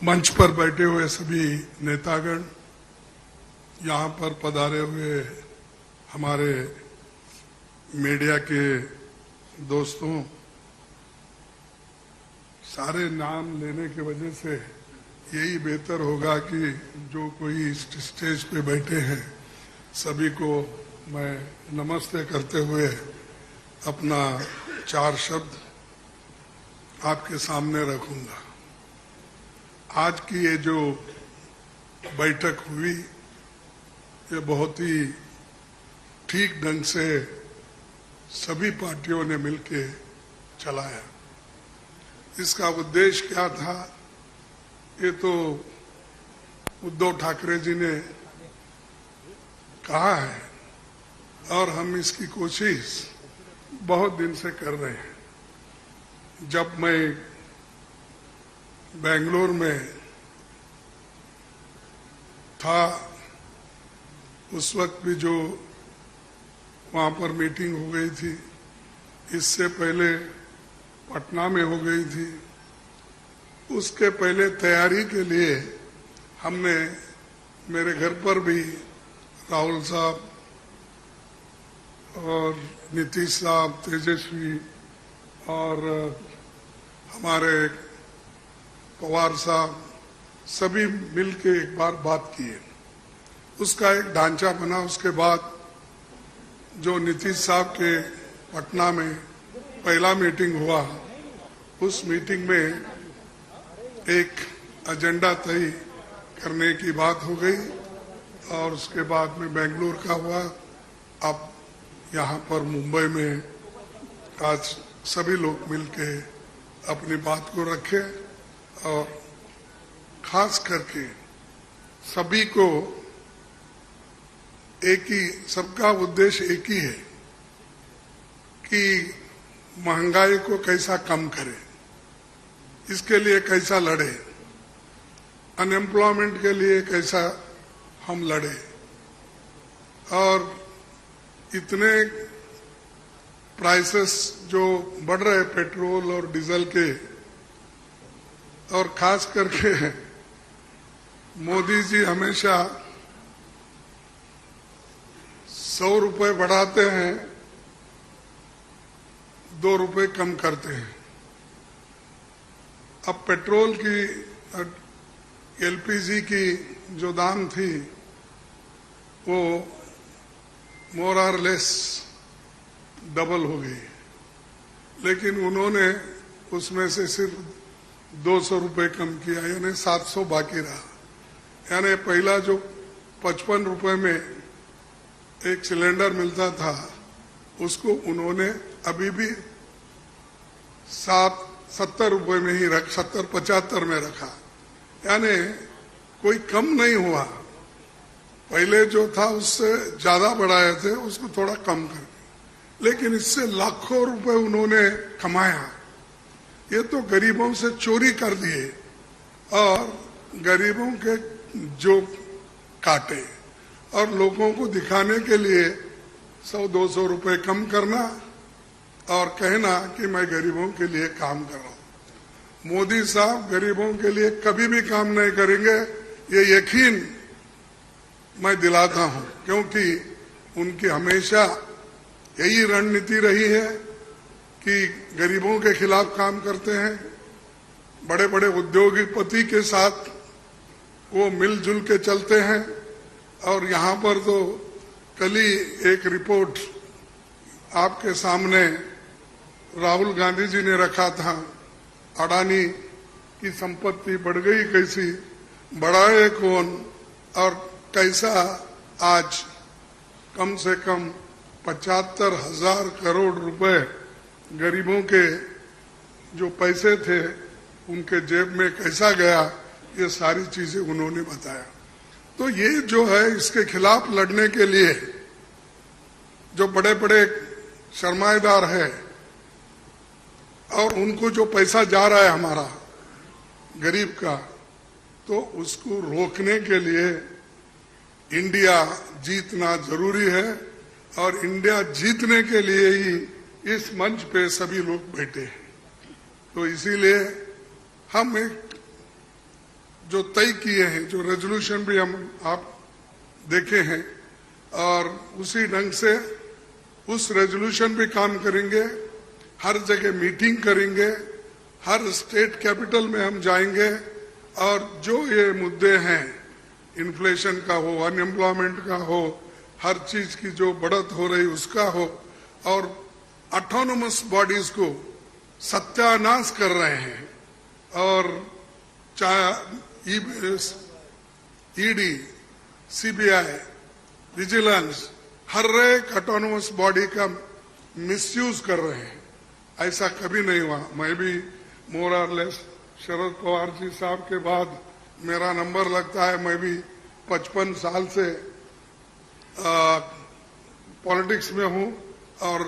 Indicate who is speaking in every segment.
Speaker 1: मंच पर बैठे हुए सभी नेतागण, यहाँ पर पधारे हुए हमारे मीडिया के दोस्तों, सारे नाम लेने की वजह से यही बेहतर होगा कि जो कोई स्टेज पे बैठे हैं सभी को मैं नमस्ते करते हुए अपना 4 शब्द आपके सामने रखूंगा। आज की ये जो बैठक हुई ये बहुत ही ठीक ढंग से सभी पार्टियों ने मिलके चलाया। इसका उद्देश्य क्या था ये तो उद्धव ठाकरे जी ने कहा है और हम इसकी कोशिश बहुत दिन से कर रहे हैं। जब मैं बेंगलोर में था उस वक्त भी जो वहां पर मीटिंग हो गई थी, इससे पहले पटना में हो गई थी। उसके पहले तैयारी के लिए हमने मेरे घर पर भी राहुल साहब और नीतीश साहब, तेजस्वी और हमारे पवार साहब सभी मिलके एक बार बात किए। उसका एक ढांचा बना। उसके बाद जो नीतीश साहब के पटना में पहला मीटिंग हुआ, उस मीटिंग में एक एजेंडा तय करने की बात हो गई और उसके बाद में बेंगलुरु का हुआ। अब यहाँ पर मुंबई में आज सभी लोग मिलके अपनी बात को रखे और खास करके सभी को एक ही, सबका उद्देश्य एक ही है कि महंगाई को कैसा कम करें, इसके लिए कैसा लड़े, अनएम्प्लॉयमेंट के लिए कैसा हम लड़े। और इतने प्राइसेस जो बढ़ रहे पेट्रोल और डीजल के, और खास करके मोदी जी हमेशा 100 रुपए बढ़ाते हैं, 2 रुपए कम करते हैं। अब पेट्रोल की, एलपीजी की जो दाम थी वो मोर और लेस डबल हो गई, लेकिन उन्होंने उसमें से सिर्फ 200 रुपए कम किया, यानी 700 बाकी रहा। यानी पहला जो 55 रुपए में एक सिलेंडर मिलता था उसको उन्होंने अभी भी 70 रुपए में ही 70-75 में रखा, यानी कोई कम नहीं हुआ। पहले जो था उससे ज्यादा बढ़ाए थे, उसको थोड़ा कम करके, लेकिन इससे लाखों रुपए उन्होंने कमाया। ये तो गरीबों से चोरी कर दिए और गरीबों के जो काटे और लोगों को दिखाने के लिए 100-200 रुपए कम करना और कहना कि मैं गरीबों के लिए काम कर रहा हूं। मोदी साहब गरीबों के लिए कभी भी काम नहीं करेंगे, ये यकीन मैं दिलाता हूं, क्योंकि उनकी हमेशा यही रणनीति रही है कि गरीबों के खिलाफ काम करते हैं। बड़े बड़े उद्योगपति के साथ वो मिलजुल के चलते हैं। और यहाँ पर तो कल ही एक रिपोर्ट आपके सामने राहुल गांधी जी ने रखा था, अडानी की संपत्ति बढ़ गई कैसी, बढ़ाए कौन, और कैसा आज कम से कम 75,000 करोड़ रुपए गरीबों के जो पैसे थे उनके जेब में कैसा गया, ये सारी चीजें उन्होंने बताया। तो ये जो है, इसके खिलाफ लड़ने के लिए जो बड़े बड़े सरमाएदार है और उनको जो पैसा जा रहा है हमारा गरीब का, तो उसको रोकने के लिए इंडिया जीतना जरूरी है और इंडिया जीतने के लिए ही इस मंच पे सभी लोग बैठे हैं। तो इसीलिए हम एक जो तय किए हैं, जो रेजोल्यूशन भी हम आप देखे हैं, और उसी ढंग से उस रेजोल्यूशन पे काम करेंगे। हर जगह मीटिंग करेंगे, हर स्टेट कैपिटल में हम जाएंगे और जो ये मुद्दे हैं, इन्फ्लेशन का हो, अनएम्प्लॉयमेंट का हो, हर चीज की जो बढ़त हो रही उसका हो, और ऑटोनोमस बॉडीज को सत्यानाश कर रहे हैं। और चाहे ईडी, सीबीआई, विजिलेंस, हर एक ऑटोनोमस बॉडी का मिसयूज कर रहे हैं। ऐसा कभी नहीं हुआ। मैं भी मोर और लेस शरद पवार जी साहब के बाद मेरा नंबर लगता है। मैं भी 55 साल से पॉलिटिक्स में हूं और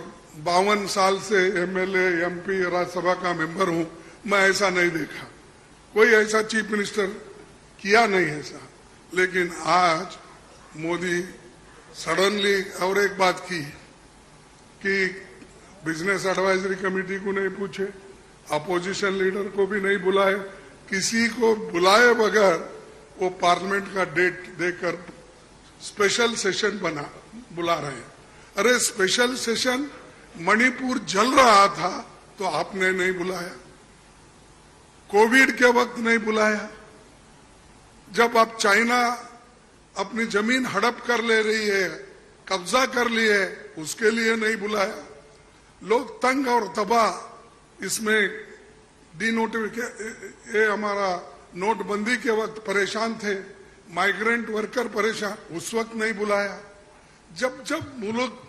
Speaker 1: 52 साल से एमएलए, एमपी, राज्यसभा का मेंबर हूं। मैं ऐसा नहीं देखा, कोई ऐसा चीफ मिनिस्टर किया नहीं ऐसा। लेकिन आज मोदी सडनली और एक बात की कि बिजनेस एडवाइजरी कमेटी को नहीं पूछे, अपोजिशन लीडर को भी नहीं बुलाए, किसी को बुलाए बगैर वो पार्लियामेंट का डेट देकर स्पेशल सेशन बुला रहे हैं। अरे स्पेशल सेशन, मणिपुर जल रहा था तो आपने नहीं बुलाया, कोविड के वक्त नहीं बुलाया, जब आप चाइना अपनी जमीन हड़प कर ले रही है, कब्जा कर ली है, उसके लिए नहीं बुलाया। लोग तंग और तबाह, इसमें ये हमारा नोटबंदी के वक्त परेशान थे, माइग्रेंट वर्कर परेशान, उस वक्त नहीं बुलाया। जब जब मुल्क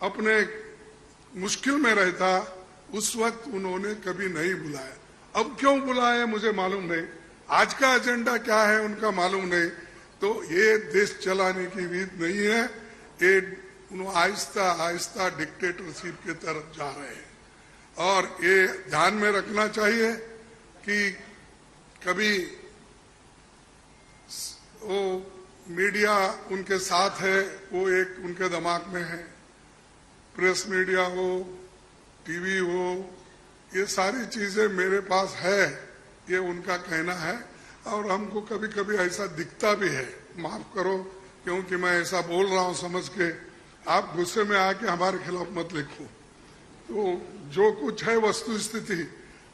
Speaker 1: अपने मुश्किल में रहता उस वक्त उन्होंने कभी नहीं बुलाया। अब क्यों बुलाया मुझे मालूम नहीं, आज का एजेंडा क्या है उनका मालूम नहीं। तो ये देश चलाने की रीत नहीं है, ये आहिस्ता आहिस्ता डिक्टेटरशिप की तरफ जा रहे हैं। और ये ध्यान में रखना चाहिए कि कभी वो मीडिया उनके साथ है, वो एक उनके दिमाग में है, प्रेस मीडिया हो, टीवी हो, ये सारी चीजें मेरे पास है, ये उनका कहना है। और हमको कभी कभी ऐसा दिखता भी है, माफ करो क्योंकि मैं ऐसा बोल रहा हूं समझ के, आप गुस्से में आके हमारे खिलाफ मत लिखो। तो जो कुछ है वस्तु स्थिति,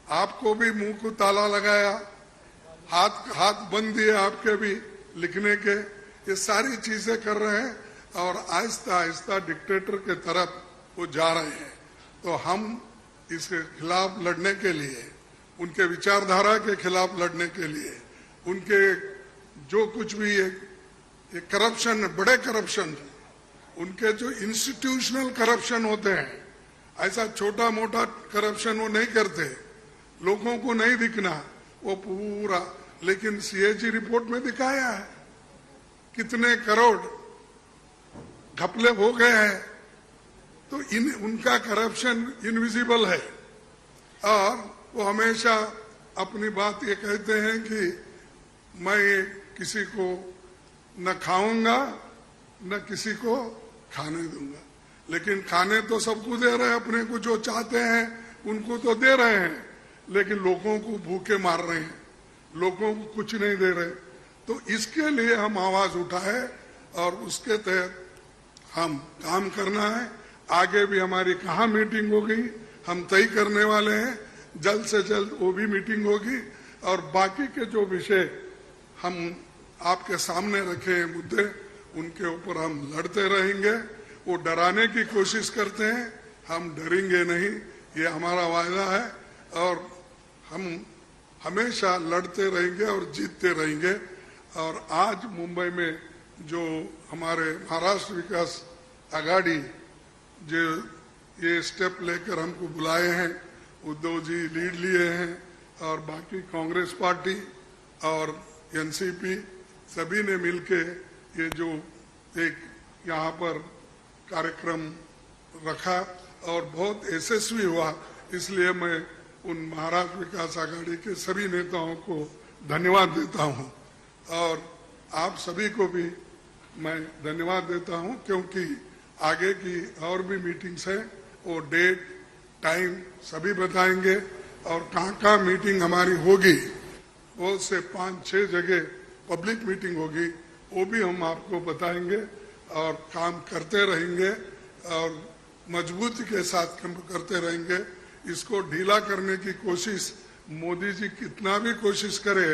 Speaker 1: आपको भी मुंह को ताला लगाया, हाथ बंद दिए आपके भी लिखने के, ये सारी चीजें कर रहे हैं और आहिस्ता आहिस्ता डिक्टेटर के तरफ वो जा रहे हैं। तो हम इसके खिलाफ लड़ने के लिए, उनके विचारधारा के खिलाफ लड़ने के लिए, उनके जो कुछ भी ये करप्शन, बड़े करप्शन, उनके जो इंस्टीट्यूशनल करप्शन होते हैं, ऐसा छोटा मोटा करप्शन वो नहीं करते, लोगों को नहीं दिखना वो पूरा। लेकिन सीएजी रिपोर्ट में दिखाया है कितने करोड़ घपले हो गए हैं। तो उनका करप्शन इनविजिबल है और वो हमेशा अपनी बात ये कहते हैं कि मैं किसी को न खाऊंगा न किसी को खाने दूंगा। लेकिन खाने तो सबको दे रहे हैं, अपने को जो चाहते हैं उनको तो दे रहे हैं, लेकिन लोगों को भूखे मार रहे हैं, लोगों को कुछ नहीं दे रहे। तो इसके लिए हम आवाज उठाए और उसके तहत हम काम करना है। आगे भी हमारी कहाँ मीटिंग होगी हम तय करने वाले हैं, जल्द से जल्द वो भी मीटिंग होगी। और बाकी के जो विषय हम आपके सामने रखे हैं मुद्दे, उनके ऊपर हम लड़ते रहेंगे। वो डराने की कोशिश करते हैं, हम डरेंगे नहीं, ये हमारा वायदा है। और हम हमेशा लड़ते रहेंगे और जीतते रहेंगे। और आज मुंबई में जो हमारे महाराष्ट्र विकास आघाड़ी जो ये स्टेप लेकर हमको बुलाए हैं, उद्धव जी लीड लिए हैं और बाकी कांग्रेस पार्टी और एनसीपी सभी ने मिलके ये जो एक यहाँ पर कार्यक्रम रखा और बहुत यशस्वी हुआ। इसलिए मैं उन महाराष्ट्र विकास आघाड़ी के सभी नेताओं को धन्यवाद देता हूं और आप सभी को भी मैं धन्यवाद देता हूं, क्योंकि आगे की और भी मीटिंग्स है, वो डेट टाइम सभी बताएंगे और कहाँ मीटिंग हमारी होगी, वो से 5-6 जगह पब्लिक मीटिंग होगी, वो भी हम आपको बताएंगे और काम करते रहेंगे और मजबूती के साथ काम करते रहेंगे। इसको ढीला करने की कोशिश मोदी जी कितना भी कोशिश करे,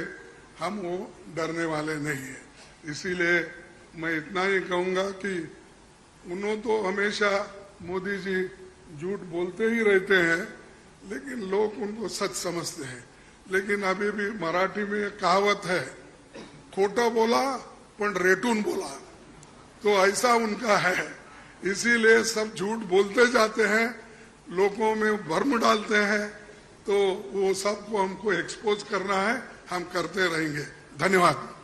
Speaker 1: हम वो डरने वाले नहीं है। इसीलिए मैं इतना ही कहूंगा कि उन्होंने तो हमेशा मोदी जी झूठ बोलते ही रहते हैं, लेकिन लोग उनको सच समझते हैं। लेकिन अभी भी मराठी में एक कहावत है, खोटा बोला पण रेटून बोला, तो ऐसा उनका है। इसीलिए सब झूठ बोलते जाते हैं, लोगों में भ्रम डालते हैं, तो वो सबको हमको एक्सपोज करना है, हम करते रहेंगे। धन्यवाद।